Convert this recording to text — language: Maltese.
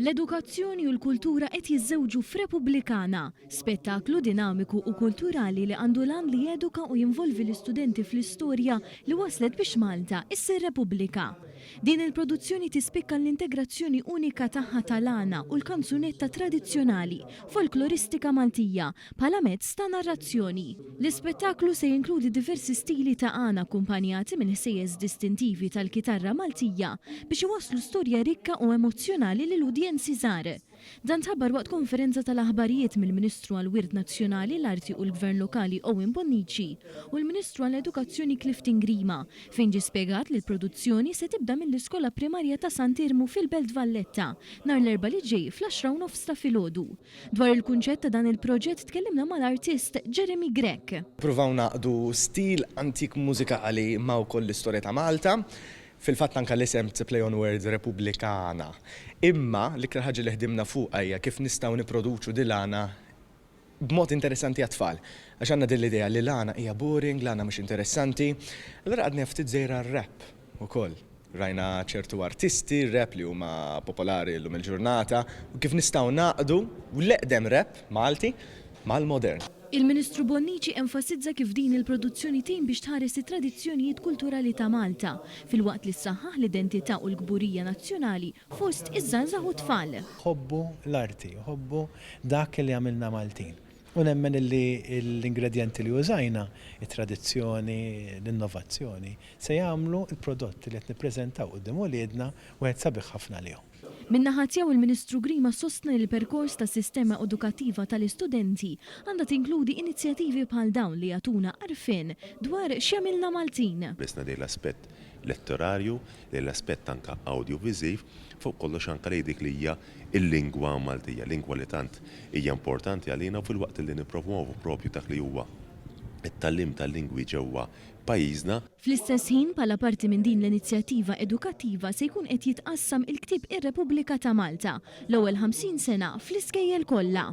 L-edukazzjoni u l-kultura qed jiżżewġu f'Repubblikana, spettaklu dinamiku u kulturali li għandu lan li jeduka u jinvolvi l-istudenti fl-istorja li waslet biex Malta issir Repubblika. Din il-produzzjoni tispikka l-integrazzjoni unika tagħha tal-għana u l-kanzunetta tradizzjonali folkloristika Maltija bħala mezz ta' narrazzjoni. L-ispettaklu se jinkludi diversi stili ta' għana akkumpanjati minn ħsejjes distintivi tal-kitarra Maltija biex iwasslu storja rikka u emozjonali lil udjenzi żgħar. Dan tħabbar waqt konferenza tal-aħbarijiet mill-Ministru għall-Wirt Nazzjonali l-Arti u l-Gvern Lokali Owen Bonnici u l-Ministru għall-Edukazzjoni Clifton Grima fejn ġie spjegat li l-produzzjoni se tibda mill-Iskola Primarja ta' Sant'Irmu fil-Belt Valletta nhar l-erba' li ġej fl-10 ta' filgħodu. Dwar il-kunċett ta' dan il-proġett tkellimna mal-artist Jeremy Grek. Pruvaw naqdu stil antik mużikali ma' wkoll l-istorja ta' Malta. Fil-fatt anka l-isem Play on Words Repubblikana. Imma l-iktar ħaġa li ħdimna fuq hija kif nistgħu nipproduċu dilana b'mod interessanti għat-tfal. Għax għandna din l-idea li l-għana hija boring, l-għana mhux interessanti. Allura għadni ftit żejra r-rap ukoll. Rajna ċertu artisti, rap li huma popolari llum il-ġurnata u kif nistgħu naqdu u l-eqdem rap Malti mal-modern. Il-Ministru Bonnici enfasizza kif din il-produzzjoni tgħin biex tħares it-tradizzjonijiet kulturali ta' Malta filwaqt li ssaħħaħ l-identità u l-gburija nazzjonali fost iż-żgħażagħ u tfal. Ħobbu l-arti, ħobbu dak li għamilna Maltin. U nemmen li l-ingredienti li użajna, it-tradizzjoni, l-innovazzjoni, se jagħmlu il-prodotti li qed nippreżentaw quddiem uliedna u qed sabiħ ħafna lihom. Min-naħa tiegħu il-Ministru Grima sostna li l-perkors tas-sistema edukattiva tal-istudenti għandha tinkludi inizjattivi bħal dawn li jagħtuna għarfien dwar x'jagħmilna Maltin. Besna dej l-aspett letterarju, dej l-aspett anke audiovisiv, fuq kollox anke li dik li hija il-lingwa Maltija, lingwa li tant hija importanti għalina fil-waqt li nippromovu propju dak li huwa it-tallim tal-lingwi ġewwa pajjiżna. Fl-istess ħin bħala parti minn din l-inizjattiva edukattiva se jkun qed jitqassam il-ktieb Ir-Repubblika ta' Malta l-ewwel 50 sena fl-iskejjel kollha.